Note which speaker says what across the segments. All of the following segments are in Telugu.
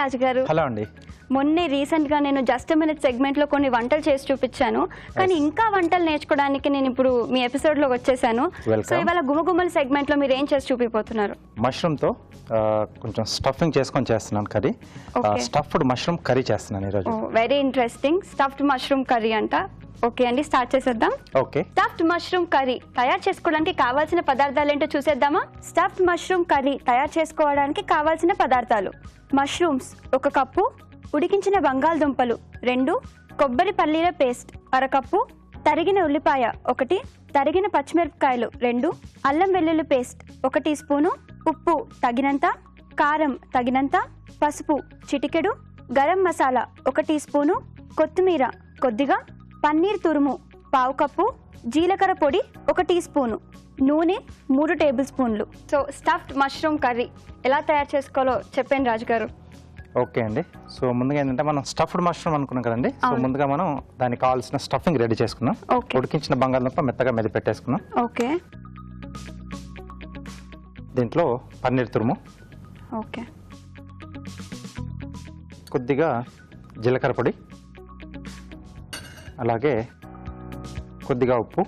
Speaker 1: రాజు గారు.
Speaker 2: హలో అండి.
Speaker 1: మొన్నే రీసెంట్ గా నేను జస్ట్ మినిట్ సెగ్మెంట్ లో కొన్ని వంటలు చేసి చూపించాను, కానీ ఇంకా వంటలు నేర్చుకోవడానికి నేను ఇప్పుడు మీ ఎపిసోడ్ లో వచ్చేసాను. సో ఇవాళ గుమగుమల సెగ్మెంట్ లో మీరు ఏం చేసి చూపిపోతున్నారు?
Speaker 2: మష్రూమ్ తో కొంచెం స్టఫింగ్ చేసుకొని చేస్తున్నాను కర్రీ. స్టఫ్డ్ మష్రూమ్ కర్రీ చేస్తున్నాను ఈ రోజు.
Speaker 1: Very interesting. Stuffed mushroom curry అంట. ఓకే అండి, స్టార్ట్ చేసేద్దాం.
Speaker 2: ఓకే.
Speaker 1: స్టఫ్డ్ మష్రూమ్ కర్రీ తయారు చేసుకోవడానికి కావాల్సిన పదార్థాలు ఏంటో చూసేద్దామా? స్టఫ్డ్ మష్రూమ్ కర్రీ తయారు చేసుకోవడానికి కావాల్సిన పదార్థాలు: మష్రూమ్స్ 1 కప్పు, ఉడికించిన బంగాళదుంపలు 2, కొబ్బరి పల్లీల పేస్ట్ 1/2 కప్పు, తరిగిన ఉల్లిపాయ 1, తరిగిన పచ్చిమిరపకాయలు 2, అల్లం వెల్లుల్లి పేస్ట్ 1 టీ స్పూను, ఉప్పు తగినంత, కారం తగినంత, పసుపు చిటికెడు, గరం మసాలా 1 టీ స్పూను, కొత్తిమీర కొద్దిగా, పన్నీర్ తురుము 1/2 కప్పు, జీలకర్ర పొడి 1 టీ స్పూను, నూనె 3 టేబుల్ స్పూన్లు. సో స్టఫ్డ్ మష్రూమ్ కర్రీ ఎలా తయారు చేసుకోవాలో చెప్పండి రాజు గారు.
Speaker 2: ఓకే అండి. సో ముందుగా ఏంటంటే మనం స్టఫ్డ్ మష్రూమ్ అనుకున్నాం కదండి. సో ముందుగా మనం దానికి కావాల్సిన స్టఫింగ్ రెడీ చేసుకున్నాం. ఉడికించిన బంగాళదుంప మెత్తగా మెది పెట్టేసుకున్నాం.
Speaker 1: ఓకే.
Speaker 2: దీంట్లో పన్నీర్ తురుము,
Speaker 1: ఓకే,
Speaker 2: కొద్దిగా జీలకర్ర పొడి, అలాగే కొద్దిగా ఉప్పు.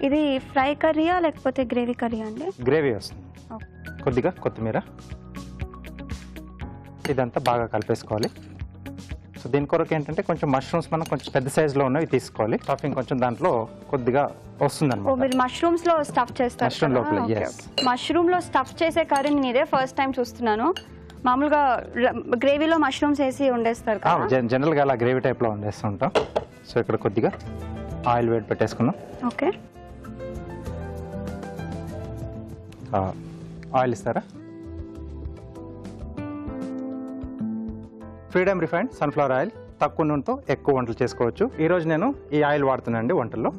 Speaker 1: ఇది ఫ్రై కర్రీయా లేకపోతే గ్రేవీ కర్రీయా అండి?
Speaker 2: గ్రేవీ వస్తుంది. కొద్దిగా కొత్తిమీర. ఇదంతా బాగా కలిపేసుకోవాలి. సో దీని కొరకు ఏంటంటే కొంచెం మష్రూమ్స్ మనం కొంచెం పెద్ద సైజులో ఉన్నవి తీసుకోవాలి. స్టఫింగ్ కొంచెం దాంట్లో కొద్దిగా వస్తుందన్నమాట.
Speaker 1: మీరు మష్రూమ్స్ లో స్టఫ్ చేస్తారు?
Speaker 2: మష్రూమ్ లోపల.
Speaker 1: మష్రూమ్ లో స్టఫ్ చేసే కర్రీ నేను ఇదే ఫస్ట్ టైం చూస్తున్నాను. మామూలుగా గ్రేవీలో మష్రూమ్స్ వేసి వండేస్తారు కదా?
Speaker 2: జనరల్గా అలా గ్రేవీ టైప్లో వండేస్తుంటాం. సో ఇక్కడ కొద్దిగా ఆయిల్ వేడి పెట్టేసుకున్నాం.
Speaker 1: ఓకే.
Speaker 2: ఆయిల్ ఇస్తారా? Freedom refined sunflower oil. తక్కువ నూనెతో ఎక్కువ వంటలు చేసుకోవచ్చు. ఈరోజు నేను ఈ ఆయిల్ వాడుతున్నానండి వంటల్లో.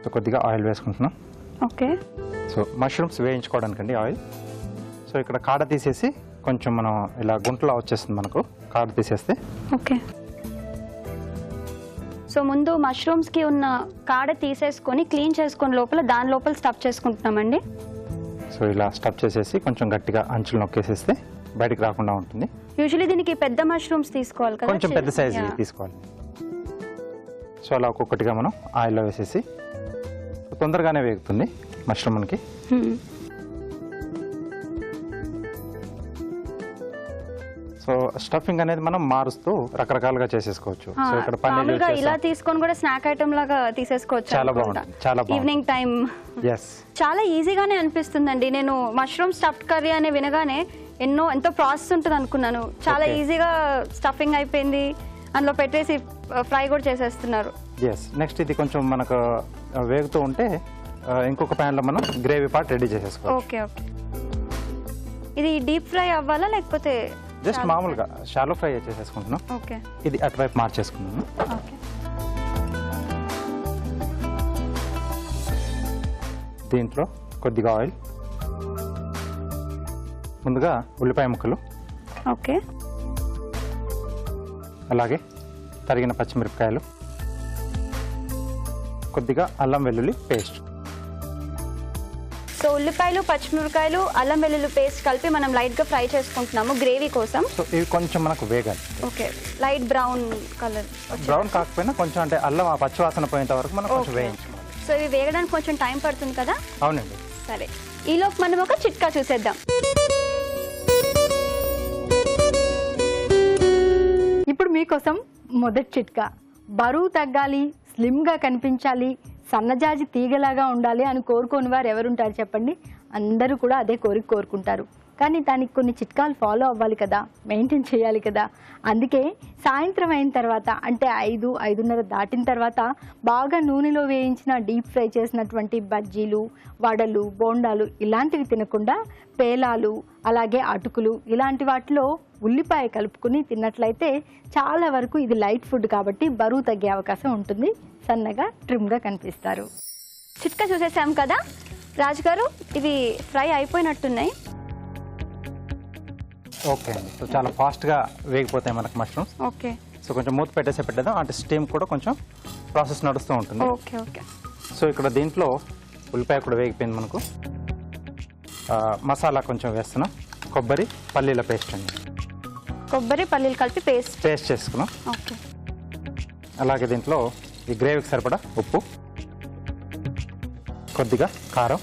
Speaker 2: సో కొద్దిగా ఆయిల్ వేసుకుంటున్నాం.
Speaker 1: ఓకే.
Speaker 2: సో మష్రూమ్స్ వేయించుకోవడానికండి ఆయిల్. సో ఇక్కడ కాడ తీసేసి కొంచెం మనం ఇలా గుంటలా వచ్చేస్తుంది మనకు కాడ తీసేస్తే.
Speaker 1: ఓకే. సో ముందు మష్రూమ్స్ కి ఉన్న కాడ తీసేసుకొని క్లీన్ చేసుకొని దాని లోపల స్టఫ్ చేసుకుంటున్నామండి.
Speaker 2: సో ఇలా స్టఫ్ చేసేసి కొంచెం గట్టిగా అంచులు నొక్కేసేస్తే బయటకు రాకుండా ఉంటుంది.
Speaker 1: యూజువల్లీ దీనికి పెద్ద మష్రూమ్స్ తీసుకోవాలి కదా?
Speaker 2: కొంచెం పెద్ద సైజు తీసుకోవాలి. సో అలా ఒక్కొక్కటిగా మనం ఆయిల్లో వేసేసి తొందరగానే వేగుతుంది మష్రూమ్ మనకి. సో స్టఫింగ్ అనేది మనం మారుస్తూ రకరకాలుగా చేసేసుకోవచ్చు. సో ఇక్కడ పన్నీర్
Speaker 1: ఇలా తీసుకొని కూడా స్నాక్ ఐటమ్ లాగా తీసేసుకోవచ్చు.
Speaker 2: చాలా బాగుంటుంది. చాలా బాగుంది.
Speaker 1: ఈవినింగ్ టైం చాలా ఈజీగానే అనిపిస్తుందండి. నేను మష్రూమ్ స్టఫ్డ్ కర్రీ అనే వినగానే ఎంతో ప్రాసెస్ ఉంటుంది అనుకున్నాను. చాలా ఈజీగా స్టఫింగ్ అయిపోయింది, అందులో పెట్టేసి ఫ్రై కూడా చేసేస్తున్నారు.
Speaker 2: నెక్స్ట్ ఇది కొంచెం మనకు వేగుతూ ఉంటే ఇంకొక ప్యాన్ లో మనం గ్రేవీ పార్ట్ రెడీ చేసేసుకోవాలి.
Speaker 1: ఓకే. ఓకే. ఇది డీప్ ఫ్రై అవ్వాలా లేకపోతే
Speaker 2: జస్ట్ మామూలుగా షాలో ఫ్రై చేసేసుకుంటున్నాం.
Speaker 1: ఓకే.
Speaker 2: ఇది అటువైపు మార్చేసుకున్నాము.
Speaker 1: ఓకే.
Speaker 2: దీంట్లో కొద్దిగా ఆయిల్, ముందుగా ఉల్లిపాయ ముక్కలు,
Speaker 1: ఓకే,
Speaker 2: అలాగే తరిగిన పచ్చిమిరపకాయలు, కొద్దిగా అల్లం వెల్లుల్లి పేస్ట్.
Speaker 1: సో ఉల్లిపాయలు, పచ్చిమిరపకాయలు, అల్లం వెల్లుల్లి పేస్ట్ కలిపి మనం లైట్ గా ఫ్రై చేసుకుంటున్నాము గ్రేవీ కోసం.
Speaker 2: సో ఇవి కొంచెం మనకు వేగాలి.
Speaker 1: Okay. Light brown colour.
Speaker 2: Brown కాకపోయినా కొంచెం అంటే అల్లం ఆ పచ్చివాసన పోయేంత వరకు మనం కొంచెం వేయించుకోవాలి.
Speaker 1: సో ఇవి వేగడానికి కొంచెం టైం పడుతుంది కదా?
Speaker 2: అవునండి.
Speaker 1: సరే, ఈలోపు మనం ఒక చిట్కా చూసేద్దాం.
Speaker 3: ఇప్పుడు మీకోసం మొదటి చిట్కా. బరువు తగ్గాలి, స్లిమ్గా కనిపించాలి, సన్నజాజి తీగలాగా ఉండాలి అని కోరుకోని వారు ఎవరుంటారు చెప్పండి? అందరూ కూడా అదే కోరుకుంటారు. కానీ దానికి కొన్ని చిట్కాలు ఫాలో అవ్వాలి కదా, మెయింటైన్ చేయాలి కదా. అందుకే సాయంత్రం అయిన తర్వాత అంటే 5-5:30 దాటిన తర్వాత బాగా నూనెలో వేయించిన డీప్ ఫ్రై చేసినటువంటి బజ్జీలు, వడలు, బోండాలు ఇలాంటివి తినకుండా పేలాలు, అలాగే అటుకులు ఇలాంటి వాటిలో ఉల్లిపాయ కలుపుకుని తిన్నట్లయితే చాలా వరకు ఇది లైట్ ఫుడ్ కాబట్టి బరువు తగ్గే అవకాశం ఉంటుంది. సన్నగా ట్రిమ్గా కనిపిస్తారు.
Speaker 1: చిట్కా చూసేసాం కదా రాజుగారు, ఇవి ఫ్రై అయిపోయినట్టున్నాయి.
Speaker 2: ఓకే అండి. సో చాలా ఫాస్ట్గా వేగిపోతాయి మనకు మష్రూమ్స్.
Speaker 1: ఓకే.
Speaker 2: సో కొంచెం మూత పెట్టేద్దాం. అంటే స్టీమ్ కూడా కొంచెం ప్రాసెస్ నడుస్తూ ఉంటుంది.
Speaker 1: ఓకే. ఓకే.
Speaker 2: సో ఇక్కడ దీంట్లో ఉల్లిపాయ కూడా వేగిపోయింది మనకు. మసాలా కొంచెం వేస్తున్నాం. కొబ్బరి పల్లీల పేస్ట్ అండి.
Speaker 1: కొబ్బరి పల్లీలు కలిపి పేస్ట్
Speaker 2: చేసుకున్నాం.
Speaker 1: ఓకే.
Speaker 2: అలాగే దీంట్లో ఈ గ్రేవీకి సరిపడా ఉప్పు, కొద్దిగా కారం,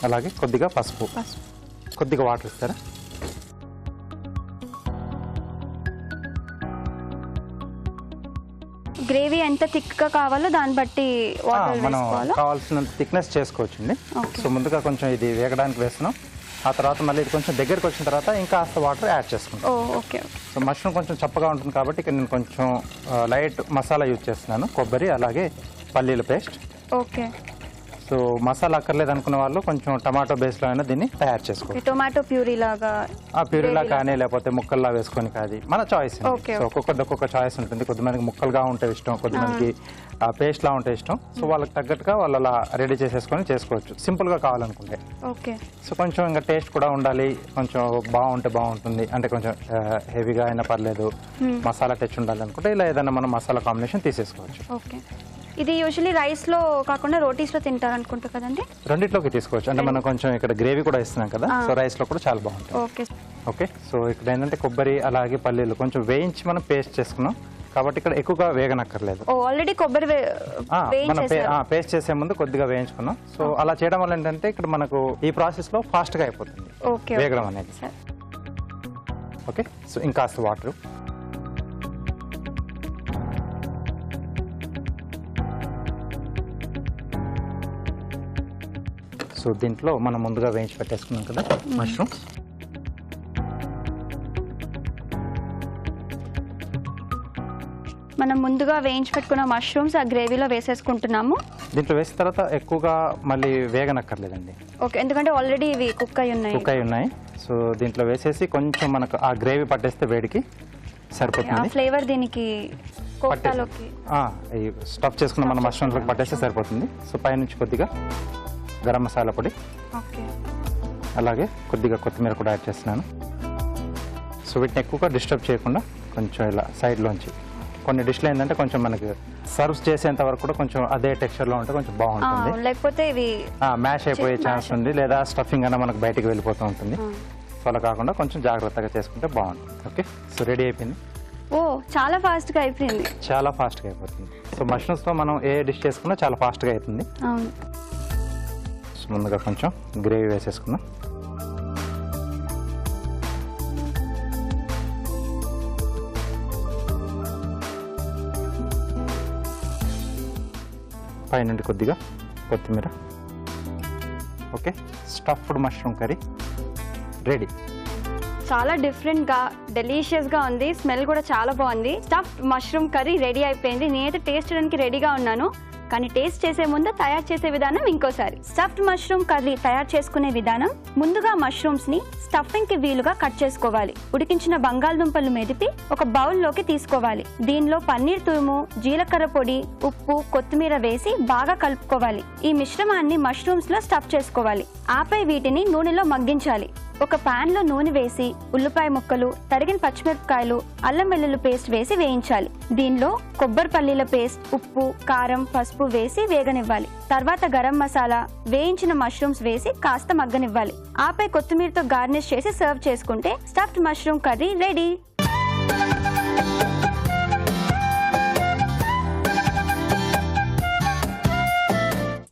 Speaker 2: అలాగే కొద్దిగా పసుపు, కొద్దిగా వాటర్ ఇస్తారా?
Speaker 1: గ్రేవీ ఎంత థిక్గా కావాలో దాన్ని బట్టి వాటర్
Speaker 2: మనం
Speaker 1: వేసుకోవాలా?
Speaker 2: కావాల్సిన థిక్నెస్ చేసుకోవచ్చండి. సో ముందుగా కొంచెం ఇది వేగడానికి వేస్తున్నాం. ఆ తర్వాత మళ్ళీ ఇది కొంచెం దగ్గరికి వచ్చిన తర్వాత ఇంకా కాస్త వాటర్ యాడ్ చేసుకుంటాం.
Speaker 1: ఓకే.
Speaker 2: సో మష్రూమ్ కొంచెం చప్పగా ఉంటుంది కాబట్టి ఇక్కడ నేను కొంచెం లైట్ మసాలా యూజ్ చేస్తున్నాను. కొబ్బరి అలాగే పల్లీల పేస్ట్.
Speaker 1: ఓకే.
Speaker 2: సో మసాలా అక్కర్లేదు అనుకున్న వాళ్ళు కొంచెం టమాటో బేస్లో అయినా దీన్ని తయారు చేసుకోవచ్చు.
Speaker 1: టొమాటో ప్యూరీ లాగా,
Speaker 2: ప్యూరీలా కానీ లేకపోతే ముక్కల్లా వేసుకొని కానీ మన చాయిస్.
Speaker 1: ఓకే.
Speaker 2: సో ఒక్కొక్క చాయిస్ ఉంటుంది. కొద్దిమందికి ముక్కలుగా ఉంటే ఇష్టం, కొద్దిమందికి పేస్ట్ లా ఉంటే ఇష్టం. సో వాళ్ళకి తగ్గట్టుగా వాళ్ళు అలా రెడీ చేసేసుకొని చేసుకోవచ్చు సింపుల్ గా కావాలనుకుంటే.
Speaker 1: ఓకే.
Speaker 2: సో కొంచెం ఇంకా టేస్ట్ కూడా ఉండాలి, కొంచెం బాగుంటే బాగుంటుంది అంటే కొంచెం హెవీగా అయినా పర్లేదు, మసాలా టచ్ ఉండాలి అనుకుంటే ఇలా ఏదైనా మనం మసాలా కాంబినేషన్ తీసేసుకోవచ్చు.
Speaker 1: ఓకే. ఇది యూజువల్లీ రైస్ లో కాకుండా రోటీస్ లో తింటారు అనుకుంటా కదండి?
Speaker 2: రెండిట్లోకి తీసుకోవచ్చు. అంటే మనం కొంచెం ఇక్కడ గ్రేవీ కూడా ఇస్తున్నాం కదా, సో రైస్ లో కూడా చాలా బాగుంటుంది.
Speaker 1: ఓకే.
Speaker 2: ఓకే. సో ఇక్కడ ఏంటంటే కొబ్బరి అలాగే పల్లీలు కొంచెం వేయించి మనం పేస్ట్ చేసుకున్నాం కాబట్టి ఇక్కడ ఎక్కువగా వేగనక్కర్లేదు.
Speaker 1: ఆల్రెడీ కొబ్బరి
Speaker 2: మనం పేస్ట్ చేసే ముందు కొద్దిగా వేయించుకున్నాం. సో అలా చేయడం వల్ల ఏంటంటే ఇక్కడ మనకు ఈ ప్రాసెస్ లో ఫాస్ట్ గా అయిపోతుంది వేగడం అనేది. ఓకే. సో ఇంకాస్త వాటర్. సో దీంట్లో మనం ముందుగా వేయించి పెట్టేసుకున్నాం కదా మష్రూమ్స్.
Speaker 1: మనం ముందుగా వేయించి పెట్టుకున్న మష్రూమ్స్ ఆ గ్రేవీలో వేసేసుకుంటున్నాము.
Speaker 2: దీంట్లో వేసిన తర్వాత ఎక్కువగా మళ్ళీ వేగనక్కర్లేదండి.
Speaker 1: ఓకే. ఎందుకంటే ఆల్రెడీ ఇవి కుక్ అయి ఉన్నాయి.
Speaker 2: సో దీంట్లో వేసేసి కొంచెం మనకు ఆ గ్రేవీ పట్టేస్తే వేడికి సరిపోతుంది.
Speaker 1: ఫ్లేవర్ దీనికి కోఫ్తాలోకి
Speaker 2: ఈ స్టఫ్ చేసుకున్న మన మష్రూమ్స్లోకి పట్టేస్తే సరిపోతుంది. సో పైనుంచి కొద్దిగా గరం మసాలా పొడి, అలాగే కొద్దిగా కొత్తిమీర కూడా యాడ్ చేస్తున్నాను. సో వీటిని ఎక్కువగా డిస్టర్బ్ చేయకుండా కొంచెం ఇలా సైడ్లోంచి. కొన్ని డిష్లు ఏంటంటే కొంచెం మనకి సర్వ్స్ చేసేంత వరకు కూడా కొంచెం అదే టెక్స్చర్లో ఉంటే కొంచెం బాగుంటుంది,
Speaker 1: లేకపోతే ఇవి
Speaker 2: మ్యాష్ అయిపోయే ఛాన్స్ ఉంది, లేదా స్టఫింగ్ అన్న మనకు బయటికి వెళ్ళిపోతూ ఉంటుంది. సో అలా కాకుండా కొంచెం జాగ్రత్తగా చేసుకుంటే బాగుంటుంది. ఓకే. సో రెడీ అయిపోయింది.
Speaker 1: చాలా ఫాస్ట్గా అయిపోయింది.
Speaker 2: చాలా ఫాస్ట్గా అయిపోతుంది. సో మష్రూమ్స్తో మనం ఏ డిష్ చేసుకున్నా చాలా ఫాస్ట్గా అవుతుంది. ముందుగా కొంచెం గ్రేవీ వేసేసుకున్నాం. పైనుండి కొద్దిగా కొత్తిమీర. Okay. Stuffed mushroom curry ready.
Speaker 1: చాలా డిఫరెంట్ గా డెలీషియస్ గా ఉంది. స్మెల్ కూడా చాలా బాగుంది. స్టఫ్డ్ మష్రూమ్ కర్రీ రెడీ అయిపోయింది. నేనైతే టేస్ట్ చేయడానికి రెడీగా ఉన్నాను. కానీ టేస్ట్ చేసే ముందు తయారు చేసే విధానం ఇంకోసారి. స్టఫ్డ్ మష్రూమ్ కర్రీ తయారు చేసుకునే విధానం: ముందుగా మష్రూమ్స్ ని స్టఫింగ్ కి వీలుగా కట్ చేసుకోవాలి. ఉడికించిన బంగాళదుంపలు మెదిపి ఒక బౌల్ లోకి తీసుకోవాలి. దీనిలో పన్నీర్ తురుము, జీలకర్ర పొడి, ఉప్పు, కొత్తిమీర వేసి బాగా కలుపుకోవాలి. ఈ మిశ్రమాన్ని మష్రూమ్స్ లో స్టఫ్ చేసుకోవాలి. ఆపై వీటిని నూనెలో మగ్గించాలి. ఒక పాన్ లో నూనె వేసి ఉల్లిపాయ ముక్కలు, తరిగిన పచ్చిమిరపకాయలు, అల్లం వెల్లుల్లి పేస్ట్ వేసి వేయించాలి. దీనిలో కొబ్బరి పల్లీల పేస్ట్, ఉప్పు, కారం, పసుపు వేసి వేగనివ్వాలి. తర్వాత గరం మసాలా, వేయించిన మష్రూమ్స్ వేసి కాస్త మగ్గనివ్వాలి. ఆపై కొత్తిమీరతో గార్నిష్ చేసి సర్వ్ చేసుకుంటే stuffed mushroom curry ready.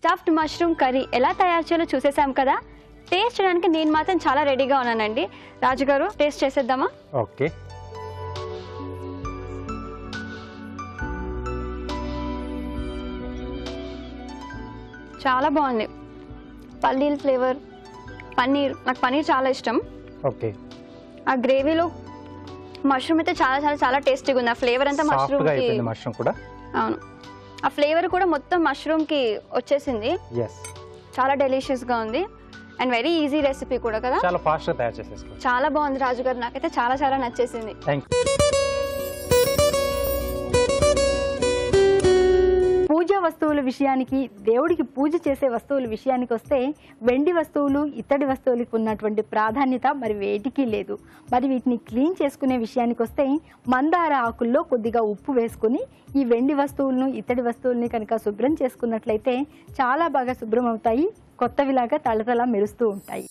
Speaker 1: Stuffed mushroom curry ఎలా తయారు చేయాలో చూసేసాం కదా. టేస్ట్ చేయడానికి నేను మాత్రం చాలా రెడీగా ఉన్నానండి. రాజు గారు, టేస్ట్ చేసేద్దామా?
Speaker 2: ఓకే.
Speaker 1: చాలా బాగుంది. పల్లీల ఫ్లేవర్, పన్నీర్, నాకు పన్నీర్ చాలా ఇష్టం.
Speaker 2: ఓకే.
Speaker 1: ఆ గ్రేవీలో మష్రూమ్ అయితే చాలా చాలా చాలా టేస్టీగా ఉంది. ఆ ఫ్లేవర్ అంతా మష్రూమ్
Speaker 2: కూడా.
Speaker 1: అవును, ఆ ఫ్లేవర్ కూడా మొత్తం మష్రూమ్ కి వచ్చేసింది. చాలా డెలిషియస్ గా ఉంది అండ్ వెరీ ఈజీ రెసిపీ కూడా కదా.
Speaker 2: చాలా ఫాస్ట్ గా తయారు చేసేసుకోవచ్చు.
Speaker 1: చాలా బాగుంది రాజు గారు, నాకైతే చాలా చాలా నచ్చేసింది.
Speaker 3: పూజ వస్తువుల విషయానికి, దేవుడికి పూజ చేసే వస్తువుల విషయానికి వస్తే వెండి వస్తువులు, ఇత్తడి వస్తువులకు ఉన్నటువంటి ప్రాధాన్యత మరి వేటికి లేదు. మరి వీటిని క్లీన్ చేసుకునే విషయానికి వస్తే మందార ఆకుల్లో కొద్దిగా ఉప్పు వేసుకుని ఈ వెండి వస్తువులను, ఇత్తడి వస్తువుల్ని కనుక శుభ్రం చేసుకున్నట్లయితే చాలా బాగా శుభ్రం అవుతాయి, కొత్తవిలాగా తళతళ మెరుస్తూ ఉంటాయి.